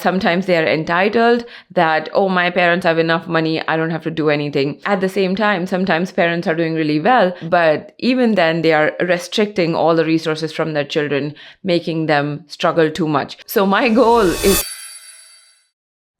Sometimes they are entitled that, oh, my parents have enough money, I don't have to do anything. At the same time, sometimes parents are doing really well, but even then they are restricting all the resources from their children, making them struggle too much. So my goal is...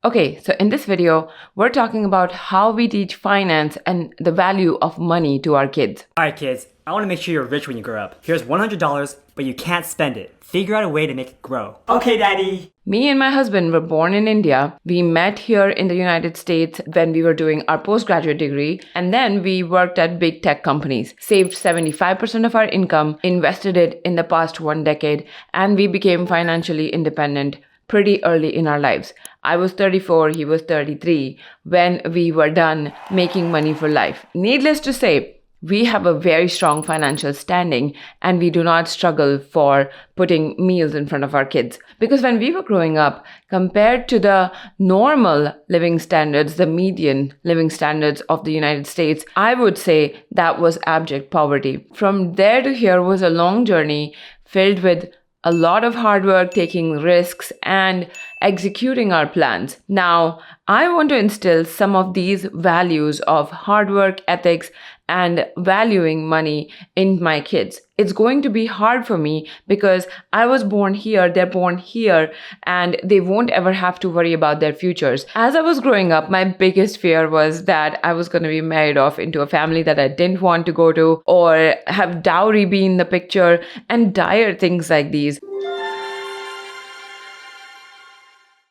Okay, so in this video, we're talking about how we teach finance and the value of money to our kids. Alright kids, I want to make sure you're rich when you grow up. Here's $100, but you can't spend it. Figure out a way to make it grow. Okay, Daddy! Me and my husband were born in India. We met here in the United States when we were doing our postgraduate degree, and then we worked at big tech companies, saved 75% of our income, invested it in the past 1 decade, and we became financially independent pretty early in our lives. I was 34, he was 33 when we were done making money for life. Needless to say, we have a very strong financial standing and we do not struggle for putting meals in front of our kids. Because when we were growing up, compared to the normal living standards, the median living standards of the United States, I would say that was abject poverty. From there to here was a long journey filled with a lot of hard work, taking risks, and executing our plans. Now, I want to instill some of these values of hard work, ethics, and valuing money in my kids. It's going to be hard for me because I was born here, they're born here, and they won't ever have to worry about their futures. As I was growing up, my biggest fear was that I was going to be married off into a family that I didn't want to go to, or have dowry be in the picture, and dire things like these.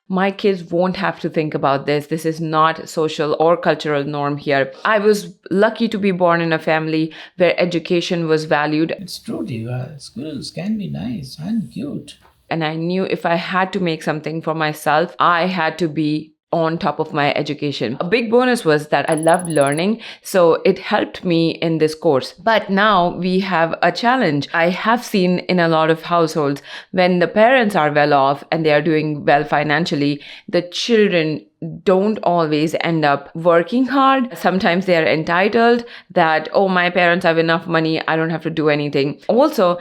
My kids won't have to think about this. This is not social or cultural norm here. I was lucky to be born in a family where education was valued. It's true, Diva. Schools can be nice and cute. And I knew if I had to make something for myself, I had to be on top of my education. A big bonus was that I loved learning, so it helped me in this course. But now we have a challenge. I have seen in a lot of households when the parents are well off and they are doing well financially, the children don't always end up working hard. Sometimes they are entitled that, oh, my parents have enough money, I don't have to do anything. Also,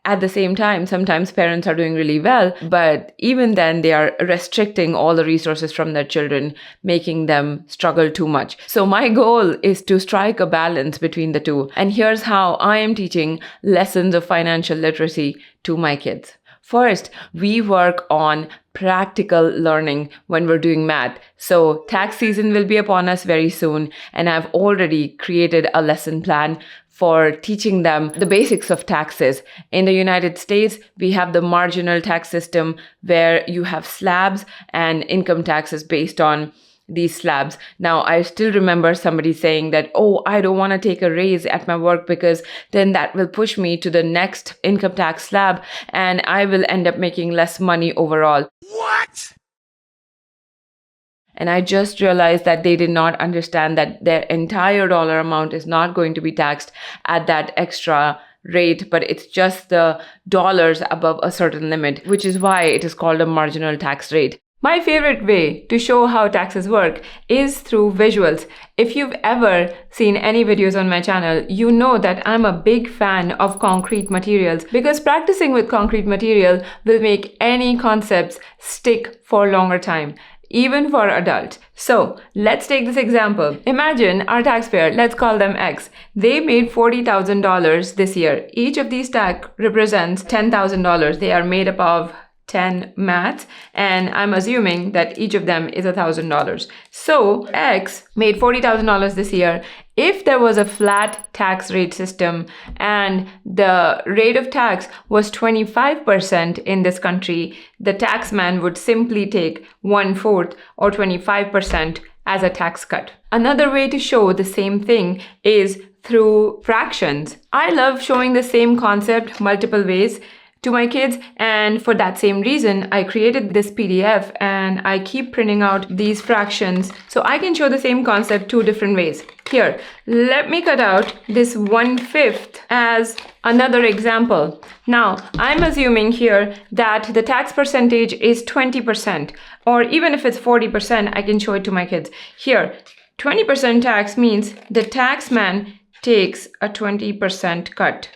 at the same time, sometimes parents are doing really well, but even then they are restricting all the resources from their children, making them struggle too much. So my goal is to strike a balance between the two. And here's how I am teaching lessons of financial literacy to my kids. First, we work on practical learning when we're doing math. So tax season will be upon us very soon, and I've already created a lesson plan for teaching them the basics of taxes. In the United States, we have the marginal tax system where you have slabs and income taxes based on these slabs. Now, I still remember somebody saying that, oh, I don't want to take a raise at my work because then that will push me to the next income tax slab and I will end up making less money overall. What? And I just realized that they did not understand that their entire dollar amount is not going to be taxed at that extra rate, but it's just the dollars above a certain limit, which is why it is called a marginal tax rate. My favorite way to show how taxes work is through visuals. If you've ever seen any videos on my channel, you know that I'm a big fan of concrete materials because practicing with concrete material will make any concepts stick for a longer time, even for adults. So let's take this example. Imagine our taxpayer, let's call them X. They made $40,000 this year. Each of these tax represents $10,000. They are made up of 10 mats, and I'm assuming that each of them is $1,000. So X made $40,000 this year. If there was a flat tax rate system and the rate of tax was 25% in this country, the taxman would simply take 1/4 or 25% as a tax cut. Another way to show the same thing is through fractions. I love showing the same concept multiple ways to my kids, and for that same reason I created this PDF and I keep printing out these fractions so I can show the same concept 2 different ways. Here, let me cut out this 1/5 as another example. Now, I'm assuming here that the tax percentage is 20%, or even if it's 40%, I can show it to my kids. Here, 20% tax means the taxman takes a 20% cut.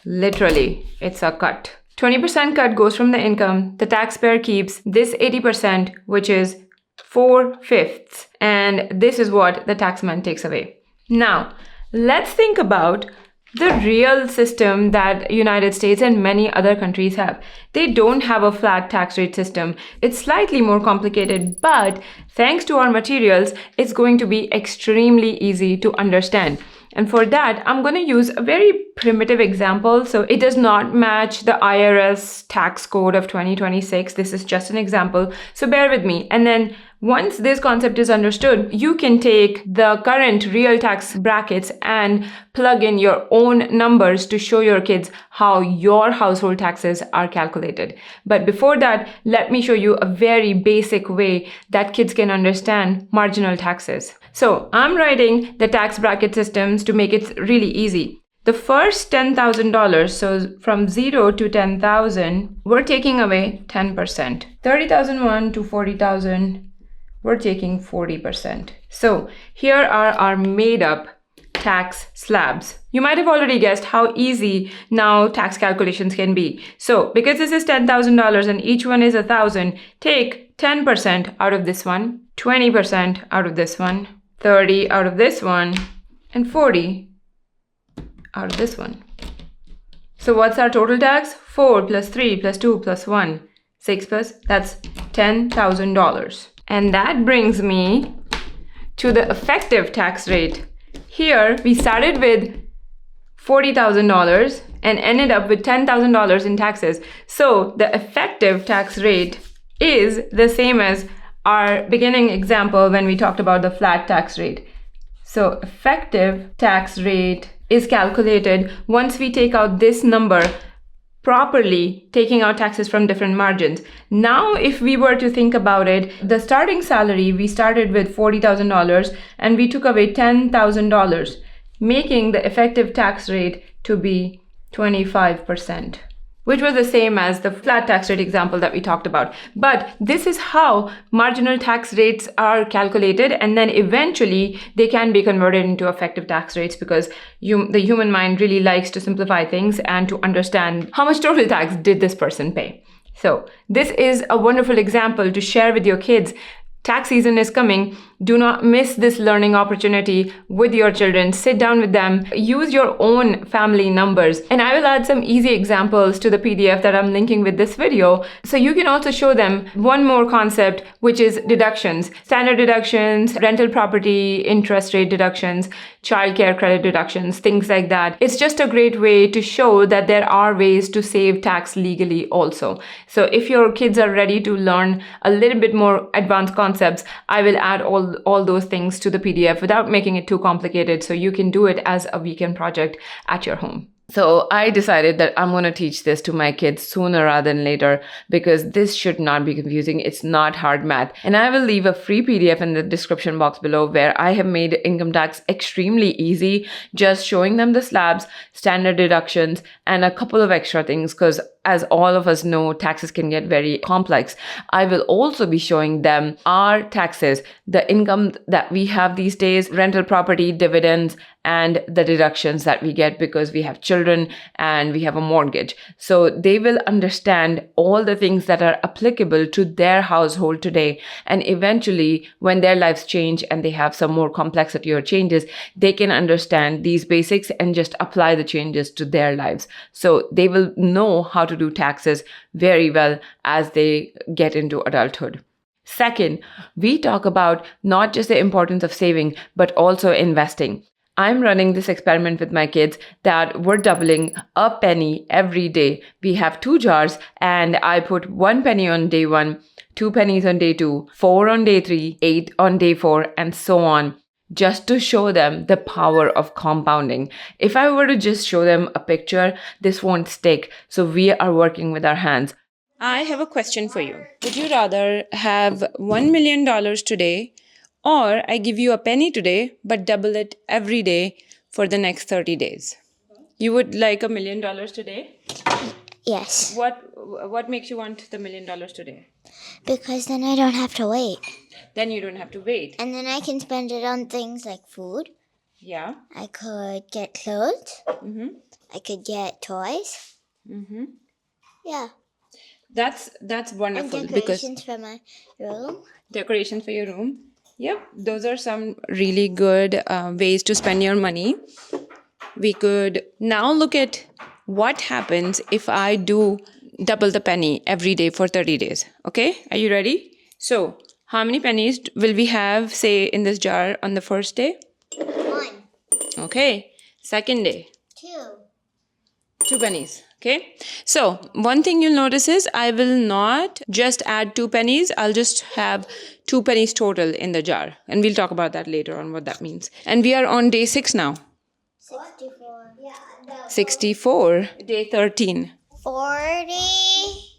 Literally, it's a cut. 20% cut goes from the income. The taxpayer keeps this 80%, which is 4/5, and this is what the taxman takes away. Now, let's think about the real system that United States and many other countries have. They don't have a flat tax rate system. It's slightly more complicated, but thanks to our materials, it's going to be extremely easy to understand. And for that, I'm going to use a very primitive example. So it does not match the IRS tax code of 2026. This is just an example. So bear with me. And then once this concept is understood, you can take the current real tax brackets and plug in your own numbers to show your kids how your household taxes are calculated. But before that, let me show you a very basic way that kids can understand marginal taxes. So I'm writing the tax bracket systems to make it really easy. The first $10,000, so from 0 to 10,000, we're taking away 10%. 30,001 to 40,000, we're taking 40%. So here are our made up tax slabs. You might have already guessed how easy now tax calculations can be. So because this is $10,000 and each one is 1,000, take 10% out of this one, 20% out of this one, 30 out of this one, and 40 out of this one. So what's our total tax? 4 plus 3 plus 2 plus 1, 6 plus, that's $10,000. And that brings me to the effective tax rate. Here, we started with $40,000 and ended up with $10,000 in taxes. So the effective tax rate is the same as our beginning example when we talked about the flat tax rate. So effective tax rate is calculated once we take out this number, properly taking out taxes from different margins. Now, if we were to think about it, the starting salary, we started with $40,000 and we took away $10,000, making the effective tax rate to be 25%, which was the same as the flat tax rate example that we talked about. But this is how marginal tax rates are calculated, and then eventually they can be converted into effective tax rates because the human mind really likes to simplify things and to understand how much total tax did this person pay. So this is a wonderful example to share with your kids. Tax season is coming. Do not miss this learning opportunity with your children. Sit down with them, use your own family numbers, and I will add some easy examples to the PDF that I'm linking with this video. So you can also show them one more concept, which is deductions, standard deductions, rental property, interest rate deductions, childcare credit deductions, things like that. It's just a great way to show that there are ways to save tax legally also. So if your kids are ready to learn a little bit more advanced concepts, I will add all those things to the PDF without making it too complicated, so you can do it as a weekend project at your home. So I decided that I'm going to teach this to my kids sooner rather than later because this should not be confusing. It's not hard math. And I will leave a free PDF in the description box below where I have made income tax extremely easy, just showing them the slabs, standard deductions, and a couple of extra things because as all of us know, taxes can get very complex. I will also be showing them our taxes, the income that we have these days, rental property, dividends, and the deductions that we get because we have children and we have a mortgage. So they will understand all the things that are applicable to their household today. And eventually, when their lives change and they have some more complexity or changes, they can understand these basics and just apply the changes to their lives. So they will know how to do taxes very well as they get into adulthood. Second, we talk about not just the importance of saving, but also investing. I'm running this experiment with my kids that we're doubling a penny every day. We have 2 jars and I put 1 penny on day 1, 2 pennies on day 2, 4 on day 3, 8 on day 4, and so on, just to show them the power of compounding. If I were to just show them a picture, this won't stick. So we are working with our hands. I have a question for you. Would you rather have $1 million today, or I give you a penny today, but double it every day for the next 30 days? You would like $1 million today? Yes. What makes you want the $1 million today? Because then I don't have to wait. Then you don't have to wait. And then I can spend it on things like food. Yeah. I could get clothes. Mm-hmm. I could get toys. Mm-hmm. Yeah. That's And wonderful because decorations for my room. decorations for your room. Yep, those are some really good ways to spend your money. We could now look at what happens if I do double the penny every day for 30 days. Okay, are you ready? So, how many pennies will we have, say, in this jar on the first day? 1, Okay, second day, 2, 2 pennies. Okay, so one thing you'll notice is I will not just add 2 pennies, I'll just have 2 pennies total in the jar. And we'll talk about that later on what that means. And we are on day 6 now. 64. Yeah. 64, day 13. 40,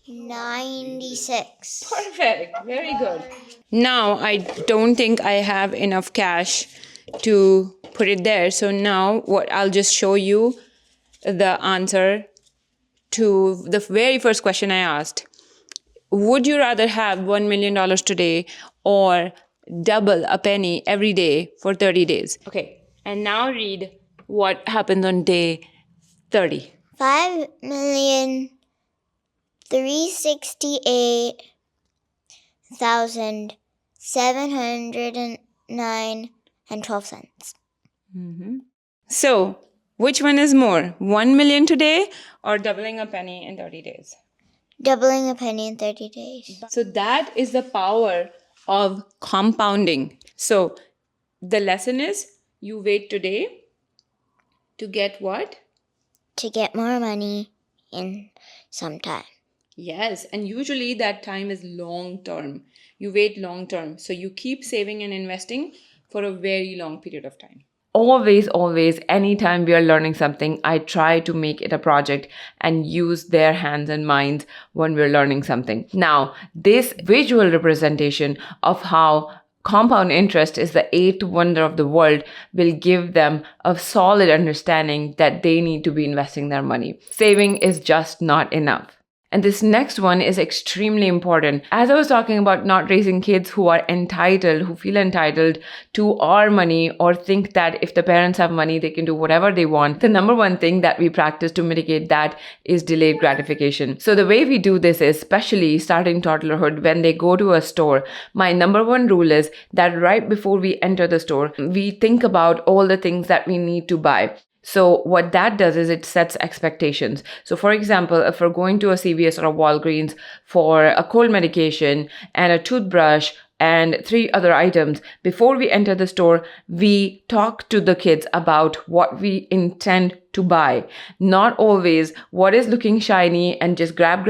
96. Perfect, very good. Now I don't think I have enough cash to put it there. So now what I'll just show you the answer to the very first question I asked. Would you rather have $1 million today or double a penny every day for 30 days? Okay, and now read what happens on day 30. 5,368,709.12. So, which one is more, 1 million today or doubling a penny in 30 days? Doubling a penny in 30 days. So, that is the power of compounding. So, the lesson is you wait today to get what? To get more money in some time. Yes, and usually that time is long term. You wait long term. So, you keep saving and investing for a very long period of time. Always, anytime we are learning something, I try to make it a project and use their hands and minds when we're learning something. Now, this visual representation of how compound interest is the eighth wonder of the world will give them a solid understanding that they need to be investing their money. Saving is just not enough. And this next one is extremely important. As I was talking about not raising kids who are entitled, who feel entitled to our money or think that if the parents have money, they can do whatever they want. The number one thing that we practice to mitigate that is delayed gratification. So the way we do this is, especially starting toddlerhood, when they go to a store, my number one rule is that right before we enter the store, we think about all the things that we need to buy. So what that does is it sets expectations. So for example, if we're going to a CVS or a Walgreens for a cold medication and a toothbrush and 3 other items, before we enter the store, we talk to the kids about what we intend to buy. Not always what is looking shiny and just grab,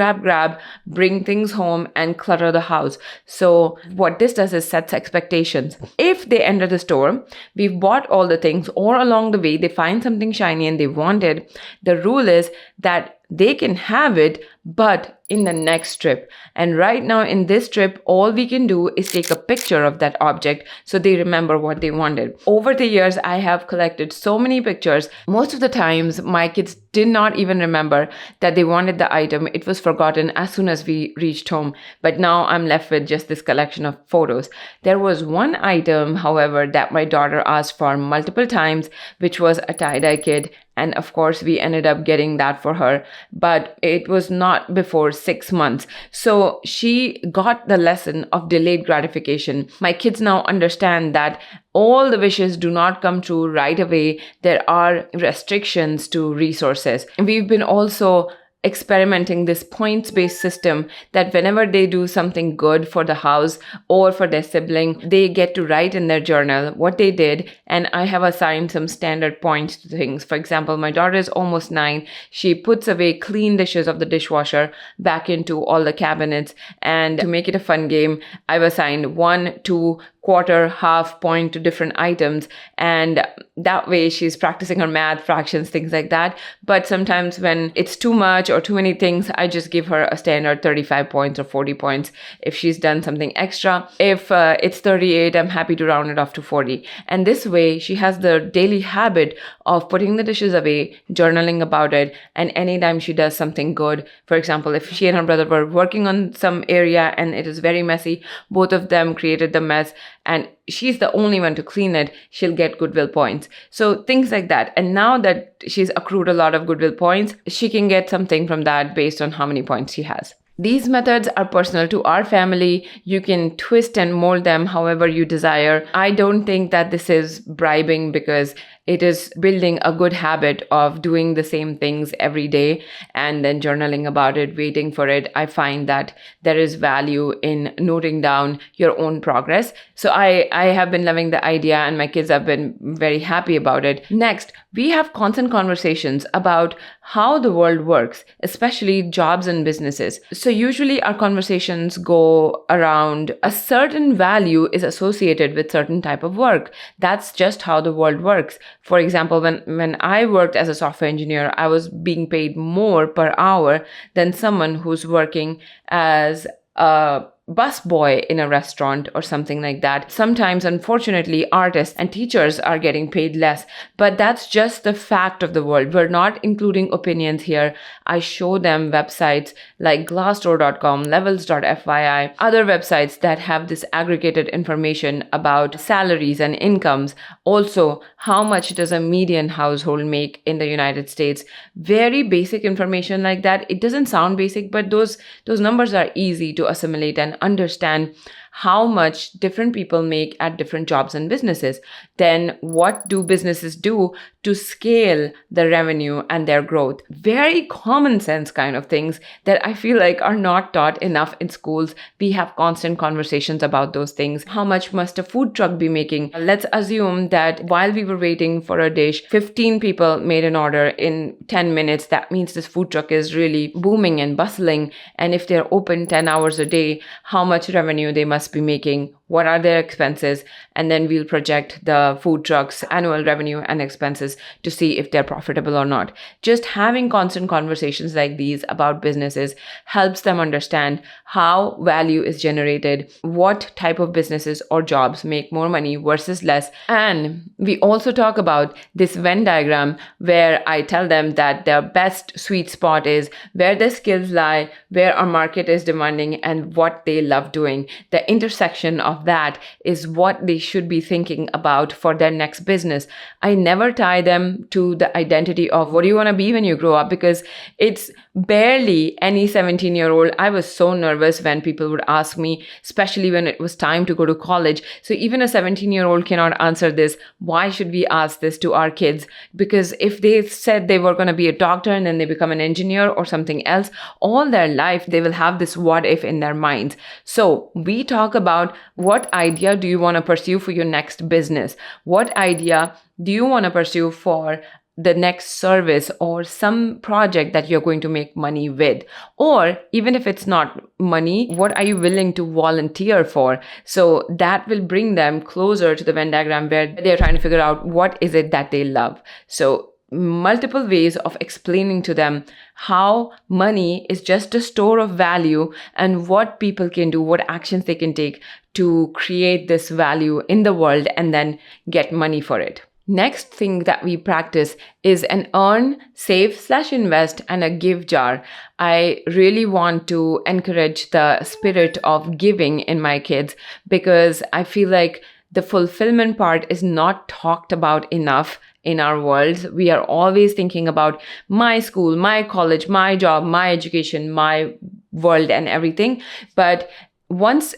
bring things home and clutter the house. So what this does is sets expectations. If they enter the store, we've bought all the things, or along the way they find something shiny and they want it, the rule is that they can have it, but in the next trip. And right now in this trip, all we can do is take a picture of that object so they remember what they wanted. Over the years, I have collected so many pictures. Most of the times, my kids did not even remember that they wanted the item. It was forgotten as soon as we reached home. But now I'm left with just this collection of photos. There was one item, however, that my daughter asked for multiple times, which was a tie-dye kit. And of course, we ended up getting that for her, but it was not before 6 months. So she got the lesson of delayed gratification. My kids now understand that all the wishes do not come true right away. There are restrictions to resources. And we've been also experimenting this points-based system that whenever they do something good for the house or for their sibling, they get to write in their journal what they did, and I have assigned some standard points to things. For example, my daughter is almost 9. She puts away clean dishes of the dishwasher back into all the cabinets, and to make it a fun game, I've assigned 1, 2, quarter, half point to different items, and that way she's practicing her math, fractions, things like that. But sometimes when it's too much or too many things, I just give her a standard 35 points or 40 points if she's done something extra. If it's 38, I'm happy to round it off to 40. And this way she has the daily habit of putting the dishes away, journaling about it, and anytime she does something good, for example, if she and her brother were working on some area and it is very messy, both of them created the mess and she's the only one to clean it, she'll get goodwill points. So things like that. And now that she's accrued a lot of goodwill points, she can get something from that based on how many points she has. These methods are personal to our family. You can twist and mold them however you desire. I don't think that this is bribing, because it is building a good habit of doing the same things every day and then journaling about it, waiting for it. I find that there is value in noting down your own progress. So I have been loving the idea, and my kids have been very happy about it. Next, we have constant conversations about how the world works, especially jobs and businesses. So usually our conversations go around a certain value is associated with certain type of work. That's just how the world works. For example, when I worked as a software engineer, I was being paid more per hour than someone who's working as a busboy in a restaurant or something like that. Sometimes, unfortunately, artists and teachers are getting paid less, but that's just the fact of the world. We're not including opinions here. I show them websites like glassdoor.com, levels.fyi, other websites that have this aggregated information about salaries and incomes. Also, how much does a median household make in the United States? Very basic information like that. It doesn't sound basic, but those numbers are easy to assimilate and understand how much different people make at different jobs and businesses. Then what do businesses do to scale the revenue and their growth? Very common sense kind of things that I feel like are not taught enough in schools. We have constant conversations about those things. How much must a food truck be making? Let's assume that while we were waiting for a dish, 15 people made an order in 10 minutes. That means this food truck is really booming and bustling. And if they're open 10 hours a day, how much revenue they must be making? What are their expenses? And then we'll project the food truck's annual revenue and expenses to see if they're profitable or not. Just having constant conversations like these about businesses helps them understand how value is generated, what type of businesses or jobs make more money versus less. And we also talk about this Venn diagram where I tell them that their best sweet spot is where their skills lie, where our market is demanding, and what they love doing. The intersection of that is what they should be thinking about for their next business. I never tie them to the identity of what do you want to be when you grow up, because it's barely any 17-year-old. I was so nervous when people would ask me, especially when it was time to go to college. So even a 17-year-old cannot answer this. Why should we ask this to our kids? Because if they said they were going to be a doctor and then they become an engineer or something else, all their life they will have this what if in their minds. So we talk about what idea do you want to pursue for your next business? What idea do you want to pursue for the next service or some project that you're going to make money with? Or even if it's not money, what are you willing to volunteer for? So that will bring them closer to the Venn diagram where they're trying to figure out what is it that they love. So multiple ways of explaining to them how money is just a store of value and what people can do, what actions they can take to create this value in the world and then get money for it. Next thing that we practice is an earn, save/invest, and a give jar. I really want to encourage the spirit of giving in my kids because I feel like the fulfillment part is not talked about enough in our world. We are always thinking about my school, my college, my job, my education, my world and everything. But once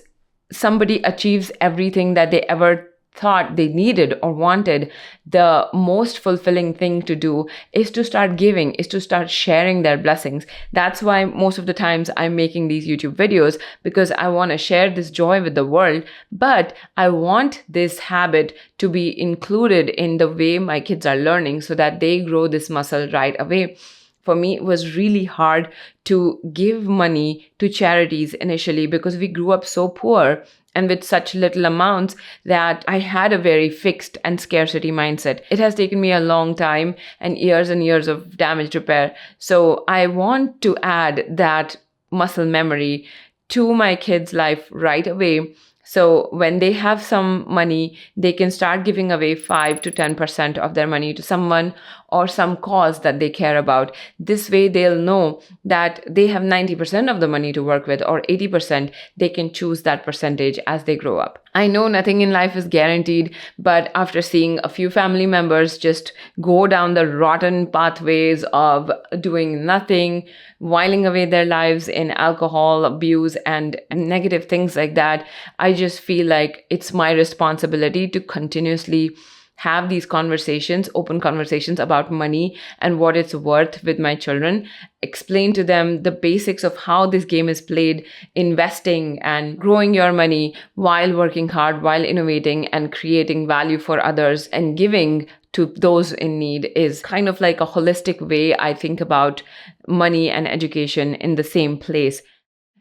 somebody achieves everything that they ever thought they needed or wanted, the most fulfilling thing to do is to start giving, is to start sharing their blessings. That's why most of the times I'm making these YouTube videos, because I want to share this joy with the world, but I want this habit to be included in the way my kids are learning so that they grow this muscle right away. For me, it was really hard to give money to charities initially because we grew up so poor and with such little amounts that I had a very fixed and scarcity mindset. It has taken me a long time and years of damage repair. So I want to add that muscle memory to my kids' life right away. So when they have some money, they can start giving away 5 to 10% of their money to someone or some cause that they care about. This way they'll know that they have 90% of the money to work with or 80%. They can choose that percentage as they grow up. I know nothing in life is guaranteed, but after seeing a few family members just go down the rotten pathways of doing nothing, whiling away their lives in alcohol abuse and negative things like that, I just feel like it's my responsibility to continuously have these conversations, open conversations about money and what it's worth with my children, explain to them the basics of how this game is played, investing and growing your money while working hard, while innovating and creating value for others and giving to those in need is kind of like a holistic way I think about money and education in the same place.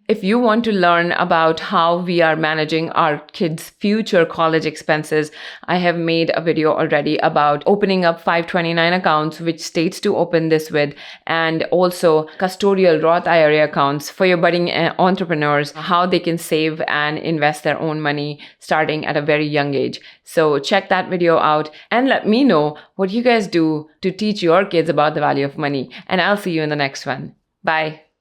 If you want to learn about how we are managing our kids' future college expenses, I have made a video already about opening up 529 accounts, which states to open this with, and also custodial Roth IRA accounts for your budding entrepreneurs, how they can save and invest their own money starting at a very young age. So check that video out and let me know what you guys do to teach your kids about the value of money. And I'll see you in the next one. Bye.